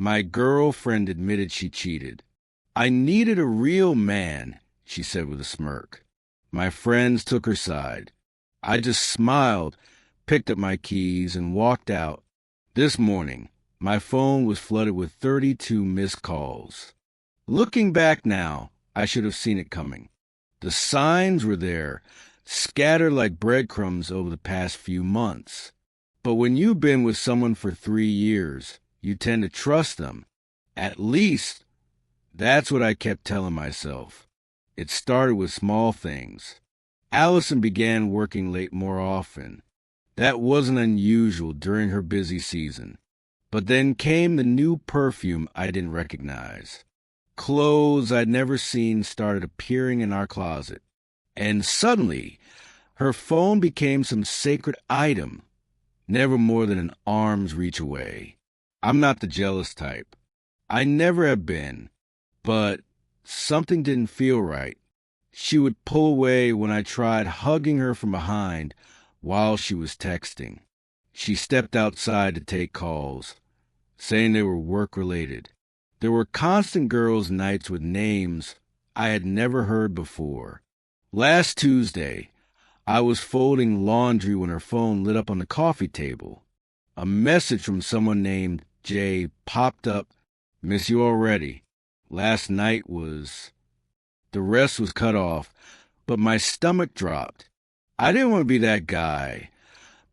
My girlfriend admitted she cheated. I needed a real man, she said with a smirk. My friends took her side. I just smiled, picked up my keys, and walked out. This morning, my phone was flooded with 32 missed calls. Looking back now, I should have seen it coming. The signs were there, scattered like breadcrumbs over the past few months. But when you've been with someone for 3 years, you tend to trust them. At least, that's what I kept telling myself. It started with small things. Allison began working late more often. That wasn't unusual during her busy season. But then came the new perfume I didn't recognize. Clothes I'd never seen started appearing in our closet. And suddenly, her phone became some sacred item, never more than an arm's reach away. I'm not the jealous type. I never have been. But something didn't feel right. She would pull away when I tried hugging her from behind while she was texting. She stepped outside to take calls, saying they were work-related. There were constant girls' nights with names I had never heard before. Last Tuesday, I was folding laundry when her phone lit up on the coffee table. A message from someone named Jay popped up. Miss you already. Last night was... The rest was cut off, but my stomach dropped. I didn't want to be that guy,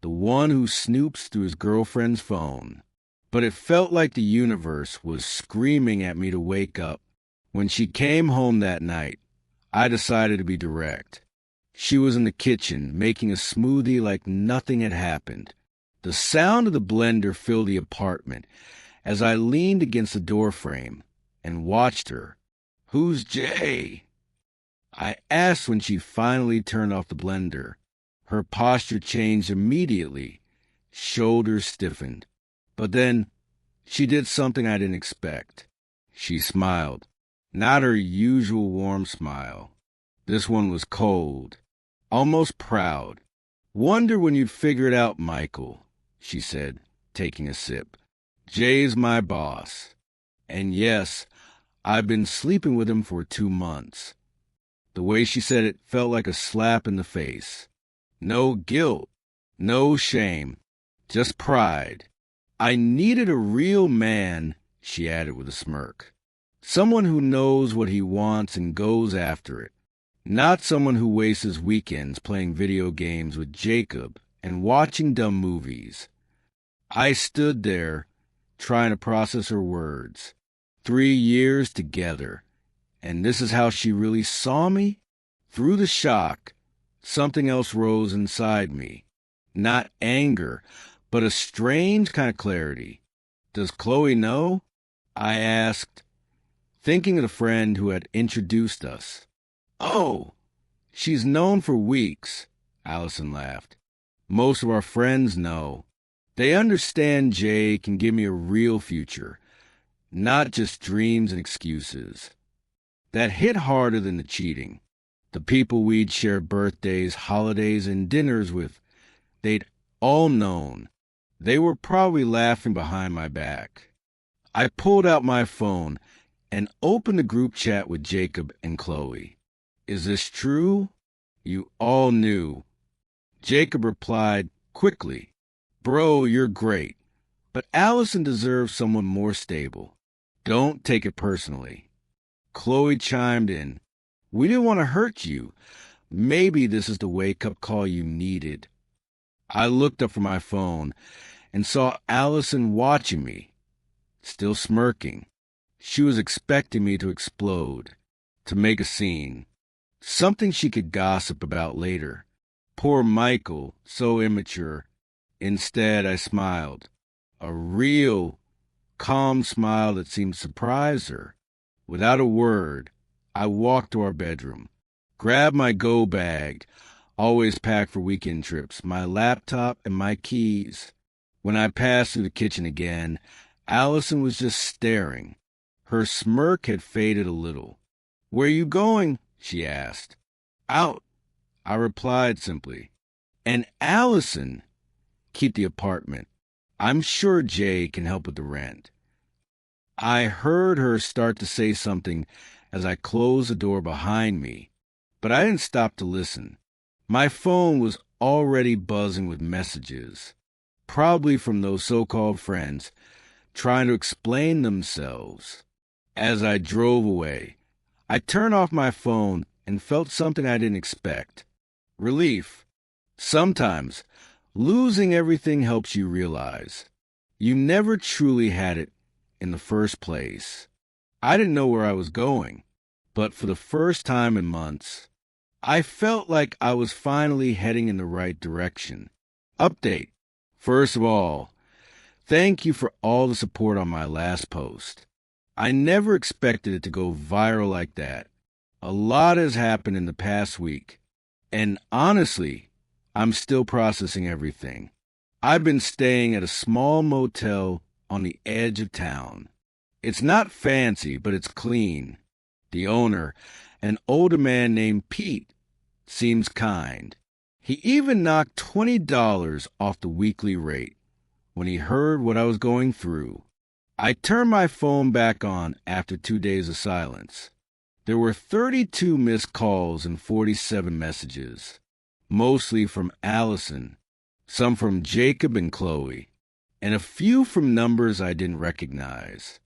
the one who snoops through his girlfriend's phone. But it felt like the universe was screaming at me to wake up. When she came home that night, I decided to be direct. She was in the kitchen, making a smoothie like nothing had happened. The sound of the blender filled the apartment as I leaned against the doorframe and watched her. "Who's Jay?" I asked when she finally turned off the blender. Her posture changed immediately. Shoulders stiffened. But then she did something I didn't expect. She smiled. Not her usual warm smile. This one was cold, almost proud. "Wonder when you'd figure it out, Michael," she said, taking a sip. "Jay's my boss. And yes, I've been sleeping with him for 2 months." The way she said it felt like a slap in the face. No guilt, no shame, just pride. "I needed a real man," she added with a smirk. "Someone who knows what he wants and goes after it. Not someone who wastes his weekends playing video games with Jacob and watching dumb movies." I stood there, trying to process her words. 3 years together. And this is how she really saw me? Through the shock, something else rose inside me. Not anger, but a strange kind of clarity. "Does Chloe know?" I asked, thinking of the friend who had introduced us. "Oh, she's known for weeks," Allison laughed. "Most of our friends know. They understand Jay can give me a real future, not just dreams and excuses." That hit harder than the cheating. The people we'd share birthdays, holidays, and dinners with, they'd all known. They were probably laughing behind my back. I pulled out my phone and opened the group chat with Jacob and Chloe. "Is this true? You all knew." Jacob replied quickly, "Bro, you're great, but Allison deserves someone more stable. Don't take it personally." Chloe chimed in, "We didn't want to hurt you. Maybe this is the wake-up call you needed." I looked up from my phone and saw Allison watching me, still smirking. She was expecting me to explode, to make a scene, something she could gossip about later. Poor Michael, so immature. Instead, I smiled. A real, calm smile that seemed to surprise her. Without a word, I walked to our bedroom, grabbed my go bag, always packed for weekend trips, my laptop, and my keys. When I passed through the kitchen again, Allison was just staring. Her smirk had faded a little. "Where you going?" she asked. "Out," I replied simply. "And Allison, keep the apartment. I'm sure Jay can help with the rent." I heard her start to say something as I closed the door behind me, but I didn't stop to listen. My phone was already buzzing with messages, probably from those so-called friends trying to explain themselves. As I drove away, I turned off my phone and felt something I didn't expect. Relief. Sometimes, losing everything helps you realize you never truly had it in the first place. I didn't know where I was going, but for the first time in months, I felt like I was finally heading in the right direction. Update. First of all, thank you for all the support on my last post. I never expected it to go viral like that. A lot has happened in the past week, and honestly, I'm still processing everything. I've been staying at a small motel on the edge of town. It's not fancy, but it's clean. The owner, an older man named Pete, seems kind. He even knocked $20 off the weekly rate when he heard what I was going through. I turned my phone back on after 2 days of silence. There were 32 missed calls and 47 messages, mostly from Allison, some from Jacob and Chloe, and a few from numbers I didn't recognize.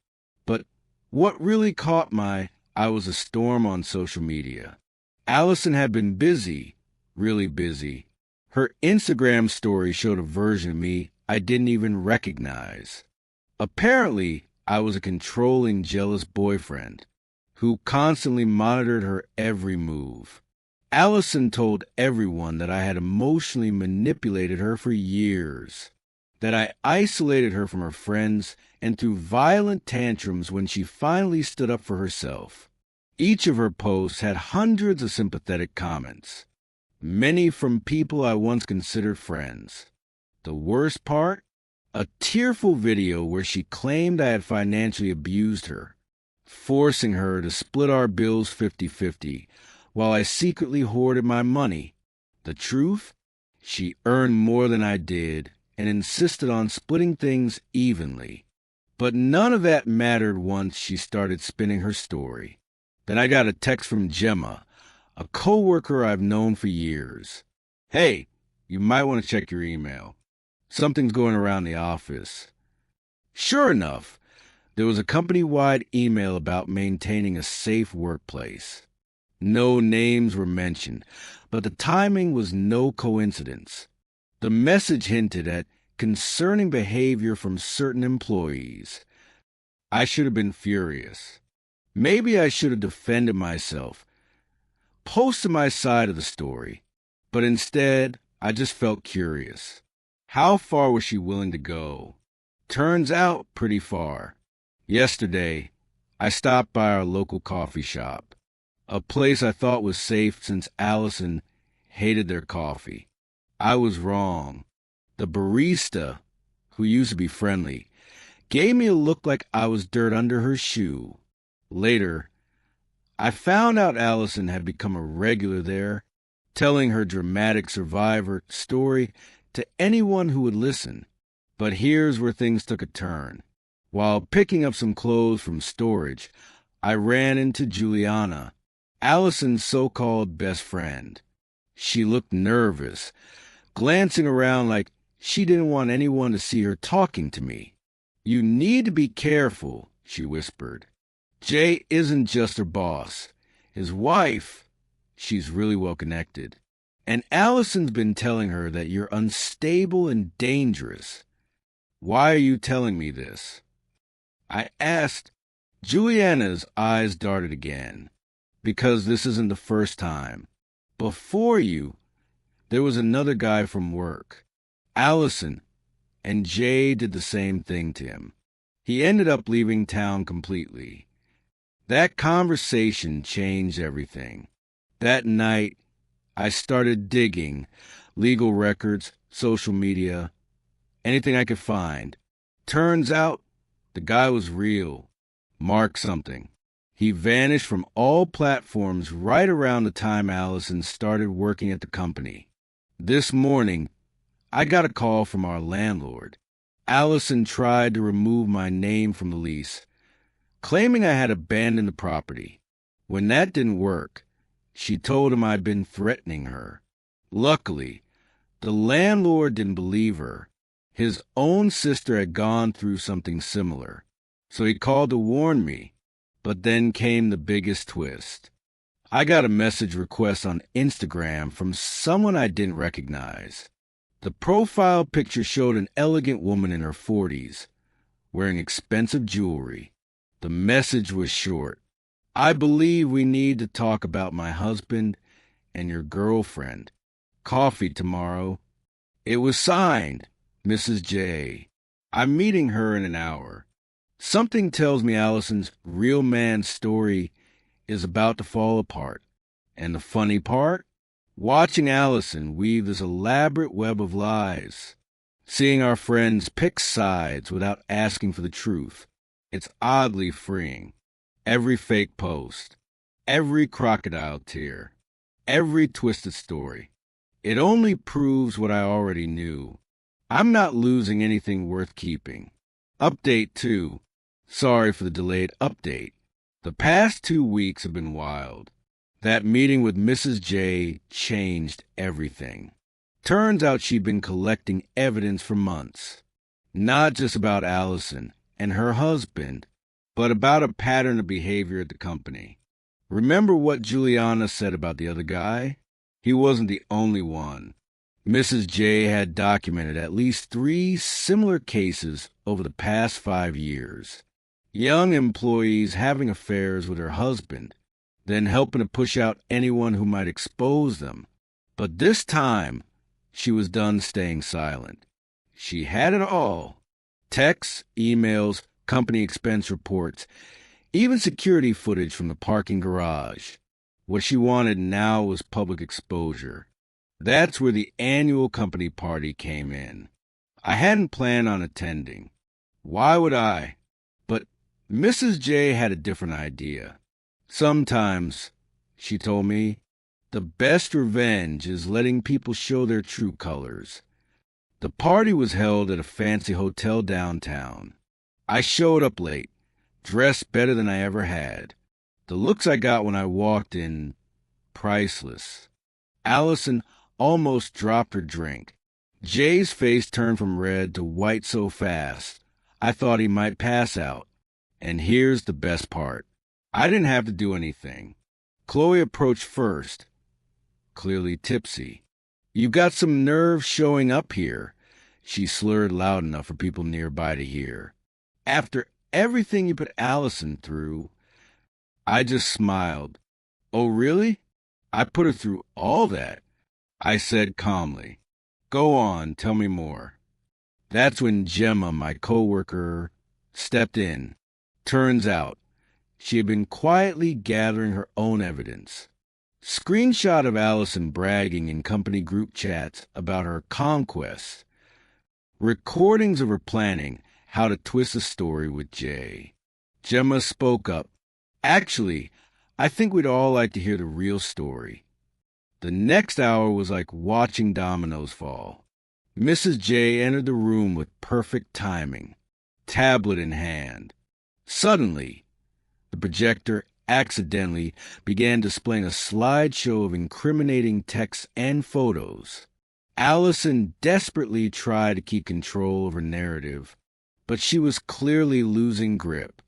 But what really caught my eye was a storm on social media. Allison had been busy, really busy. Her Instagram story showed a version of me I didn't even recognize. Apparently, I was a controlling, jealous boyfriend who constantly monitored her every move. Allison told everyone that I had emotionally manipulated her for years, that I isolated her from her friends and threw violent tantrums when she finally stood up for herself. Each of her posts had hundreds of sympathetic comments, many from people I once considered friends. The worst part? A tearful video where she claimed I had financially abused her, forcing her to split our bills 50-50, while I secretly hoarded my money. The truth? She earned more than I did and insisted on splitting things evenly. But none of that mattered once she started spinning her story. Then I got a text from Gemma, a coworker I've known for years. "Hey, you might want to check your email. Something's going around the office." Sure enough, there was a company-wide email about maintaining a safe workplace. No names were mentioned, but the timing was no coincidence. The message hinted at concerning behavior from certain employees. I should have been furious. Maybe I should have defended myself, posted my side of the story, but instead, I just felt curious. How far was she willing to go? Turns out pretty far. Yesterday, I stopped by our local coffee shop, a place I thought was safe since Allison hated their coffee. I was wrong. The barista, who used to be friendly, gave me a look like I was dirt under her shoe. Later, I found out Allison had become a regular there, telling her dramatic survivor story to anyone who would listen. But here's where things took a turn. While picking up some clothes from storage, I ran into Juliana, Allison's so-called best friend. She looked nervous, glancing around like she didn't want anyone to see her talking to me. "You need to be careful," she whispered. "Jay isn't just her boss. His wife, she's really well connected. And Allison's been telling her that you're unstable and dangerous. Why are you telling me this?" I asked. Juliana's eyes darted again. "Because this isn't the first time. Before you, there was another guy from work, Allison, and Jay did the same thing to him. He ended up leaving town completely. That conversation changed everything. That night, I started digging legal records, social media, anything I could find. Turns out, the guy was real. Mark something. He vanished from all platforms right around the time Allison started working at the company. This morning, I got a call from our landlord. Allison tried to remove my name from the lease, claiming I had abandoned the property. When that didn't work, she told him I'd been threatening her. Luckily, the landlord didn't believe her. His own sister had gone through something similar, so he called to warn me. But then came the biggest twist. I got a message request on Instagram from someone I didn't recognize. The profile picture showed an elegant woman in her 40s, wearing expensive jewelry. The message was short. I believe we need to talk about my husband and your girlfriend. Coffee tomorrow. It was signed, Mrs. J. I'm meeting her in an hour. Something tells me Allison's real man story is about to fall apart. And the funny part? Watching Allison weave this elaborate web of lies. Seeing our friends pick sides without asking for the truth. It's oddly freeing. Every fake post, every crocodile tear, every twisted story. It only proves what I already knew. I'm not losing anything worth keeping. Update 2. Sorry for the delayed update. The past 2 weeks have been wild. That meeting with Mrs. J changed everything. Turns out she'd been collecting evidence for months. Not just about Allison and her husband, but about a pattern of behavior at the company. Remember what Juliana said about the other guy? He wasn't the only one. Mrs. J had documented at least 3 similar cases over the past 5 years. Young employees having affairs with her husband, then helping to push out anyone who might expose them. But this time, she was done staying silent. She had it all. Texts, emails, company expense reports, even security footage from the parking garage. What she wanted now was public exposure. That's where the annual company party came in. I hadn't planned on attending. Why would I? But Mrs. J had a different idea. Sometimes, she told me, the best revenge is letting people show their true colors. The party was held at a fancy hotel downtown. I showed up late, dressed better than I ever had. The looks I got when I walked in, priceless. Allison almost dropped her drink. Jay's face turned from red to white so fast, I thought he might pass out. And here's the best part. I didn't have to do anything. Chloe approached first, clearly tipsy. "You got some nerve showing up here," she slurred loud enough for people nearby to hear. "After everything you put Allison through." I just smiled. "Oh, really? I put her through all that," I said calmly. "Go on, tell me more." That's when Gemma, my coworker, stepped in. Turns out, she had been quietly gathering her own evidence. Screenshot of Allison bragging in company group chats about her conquests. Recordings of her planning how to twist a story with Jay. Gemma spoke up. "Actually, I think we'd all like to hear the real story." The next hour was like watching dominoes fall. Mrs. J entered the room with perfect timing, tablet in hand. Suddenly, the projector accidentally began displaying a slideshow of incriminating texts and photos. Allison desperately tried to keep control of her narrative, but she was clearly losing grip.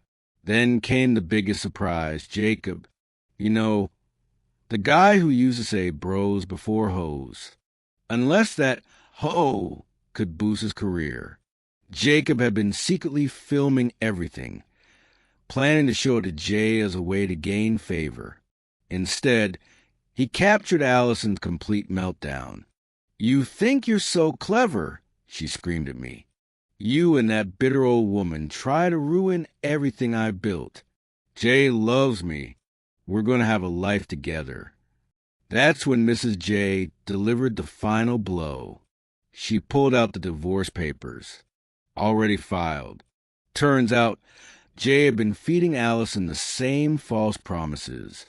Then came the biggest surprise. Jacob, the guy who used to say bros before hoes. Unless that hoe could boost his career. Jacob had been secretly filming everything, planning to show it to Jay as a way to gain favor. Instead, he captured Allison's complete meltdown. "You think you're so clever," she screamed at me. "You and that bitter old woman try to ruin everything I built. Jay loves me. We're going to have a life together." That's when Mrs. J delivered the final blow. She pulled out the divorce papers, already filed. Turns out, Jay had been feeding Allison the same false promises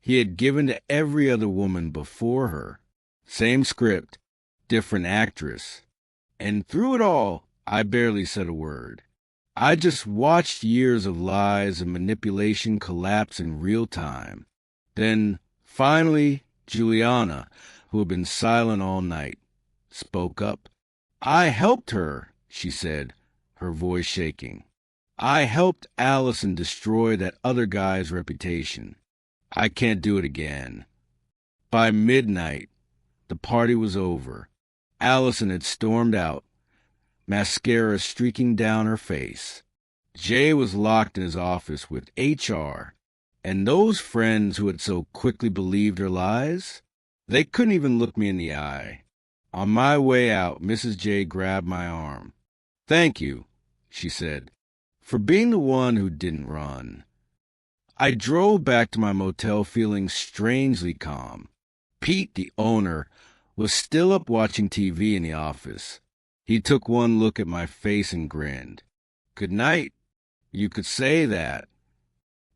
he had given to every other woman before her. Same script, different actress. And through it all, I barely said a word. I just watched years of lies and manipulation collapse in real time. Then, finally, Juliana, who had been silent all night, spoke up. "I helped her," she said, her voice shaking. "I helped Allison destroy that other guy's reputation. I can't do it again." By midnight, the party was over. Allison had stormed out, mascara streaking down her face. Jay was locked in his office with HR, and those friends who had so quickly believed her lies, they couldn't even look me in the eye. On my way out, Mrs. J grabbed my arm. "Thank you," she said, "for being the one who didn't run." I drove back to my motel feeling strangely calm. Pete, the owner, was still up watching TV in the office. He took one look at my face and grinned. "Good night. You could say that."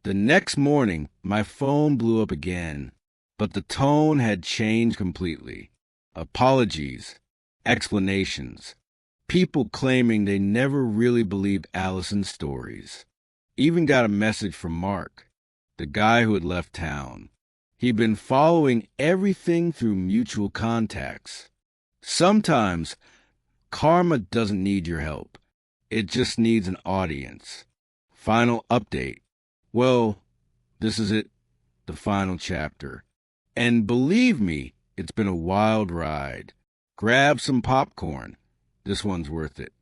The next morning, my phone blew up again, but the tone had changed completely. Apologies, explanations, people claiming they never really believed Allison's stories. Even got a message from Mark, the guy who had left town. He'd been following everything through mutual contacts. Sometimes, karma doesn't need your help. It just needs an audience. Final update. Well, this is it, the final chapter. And believe me, it's been a wild ride. Grab some popcorn. This one's worth it.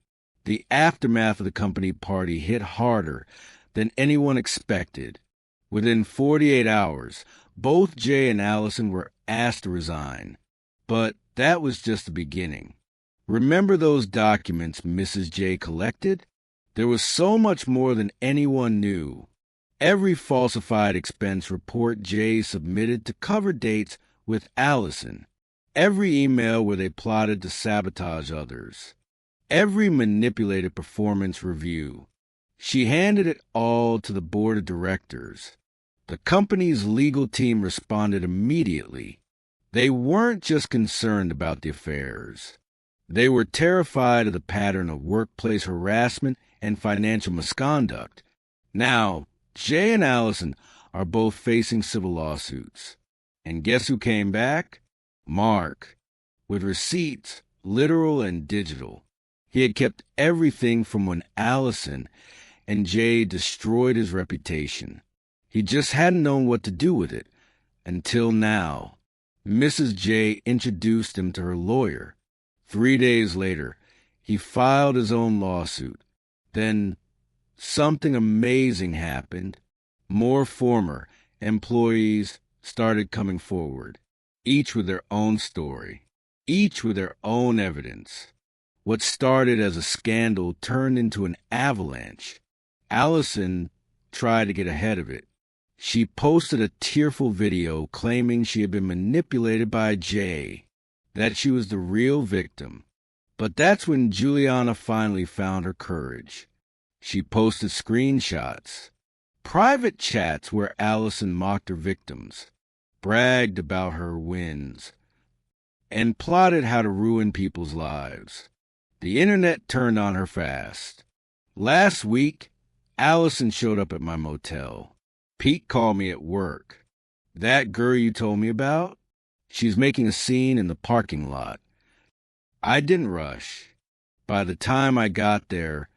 The aftermath of the company party hit harder than anyone expected. Within 48 hours, both Jay and Allison were asked to resign. But that was just the beginning. Remember those documents Mrs. J collected? There was so much more than anyone knew. Every falsified expense report Jay submitted to cover dates with Allison. Every email where they plotted to sabotage others. Every manipulated performance review. She handed it all to the board of directors. The company's legal team responded immediately. They weren't just concerned about the affairs. They were terrified of the pattern of workplace harassment and financial misconduct. Now, Jay and Allison are both facing civil lawsuits. And guess who came back? Mark, with receipts, literal and digital. He had kept everything from when Allison and Jay destroyed his reputation. He just hadn't known what to do with it until now. Mrs. J introduced him to her lawyer. 3 days later, he filed his own lawsuit. Then something amazing happened. More former employees started coming forward, each with their own story, each with their own evidence. What started as a scandal turned into an avalanche. Allison tried to get ahead of it. She posted a tearful video claiming she had been manipulated by Jay, that she was the real victim. But that's when Juliana finally found her courage. She posted screenshots, private chats where Allison mocked her victims, bragged about her wins, and plotted how to ruin people's lives. The internet turned on her fast. Last week, Allison showed up at my motel. Pete called me at work. "That girl you told me about? She's making a scene in the parking lot." I didn't rush. By the time I got there,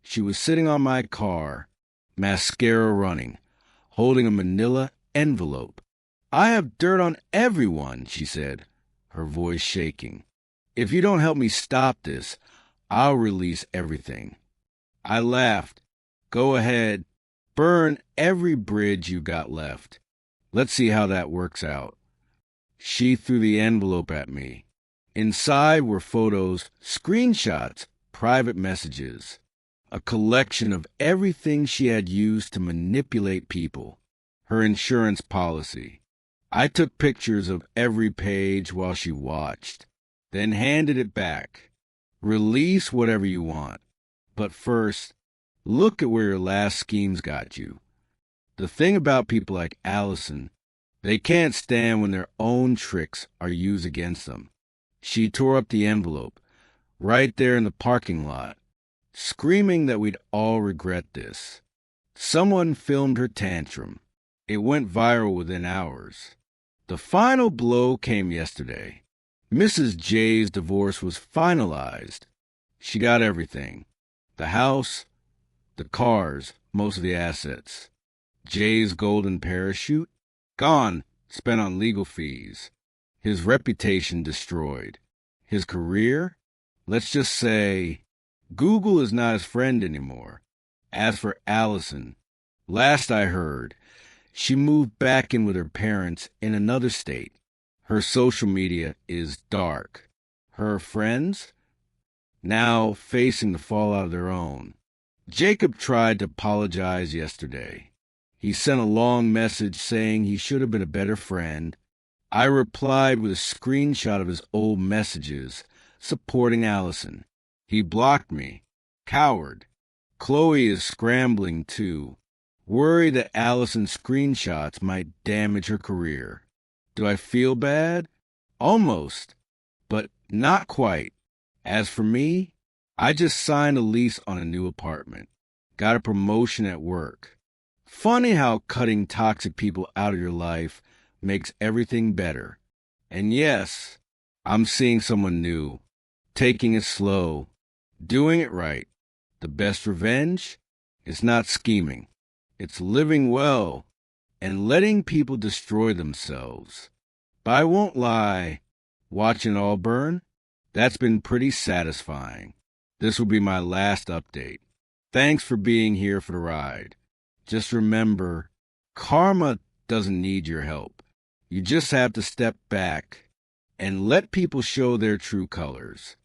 she was sitting on my car, mascara running, holding a manila envelope. "I have dirt on everyone," she said, her voice shaking. "If you don't help me stop this, I'll release everything." I laughed. "Go ahead. Burn every bridge you got left. Let's see how that works out." She threw the envelope at me. Inside were photos, screenshots, private messages, a collection of everything she had used to manipulate people, her insurance policy. I took pictures of every page while she watched, then handed it back. "Release whatever you want. But first, look at where your last schemes got you." The thing about people like Allison, they can't stand when their own tricks are used against them. She tore up the envelope, right there in the parking lot. screaming that we'd all regret this. Someone filmed her tantrum. It went viral within hours. The final blow came yesterday. Mrs. J's divorce was finalized. She got everything. The house, the cars, most of the assets. Jay's golden parachute, gone, spent on legal fees. His reputation destroyed. His career, let's just say, Google is not his friend anymore. As for Allison, last I heard, she moved back in with her parents in another state. Her social media is dark. Her friends, now facing the fallout of their own. Jacob tried to apologize yesterday. He sent a long message saying he should have been a better friend. I replied with a screenshot of his old messages supporting Allison. He blocked me. Coward. Chloe is scrambling too, worried that Allison's screenshots might damage her career. Do I feel bad? Almost, but not quite. As for me, I just signed a lease on a new apartment. Got a promotion at work. Funny how cutting toxic people out of your life makes everything better. And yes, I'm seeing someone new, taking it slow, doing it right. The best revenge is not scheming. It's living well and letting people destroy themselves. But I won't lie, watching it all burn, that's been pretty satisfying. This will be my last update. Thanks for being here for the ride. Just remember, karma doesn't need your help. You just have to step back and let people show their true colors.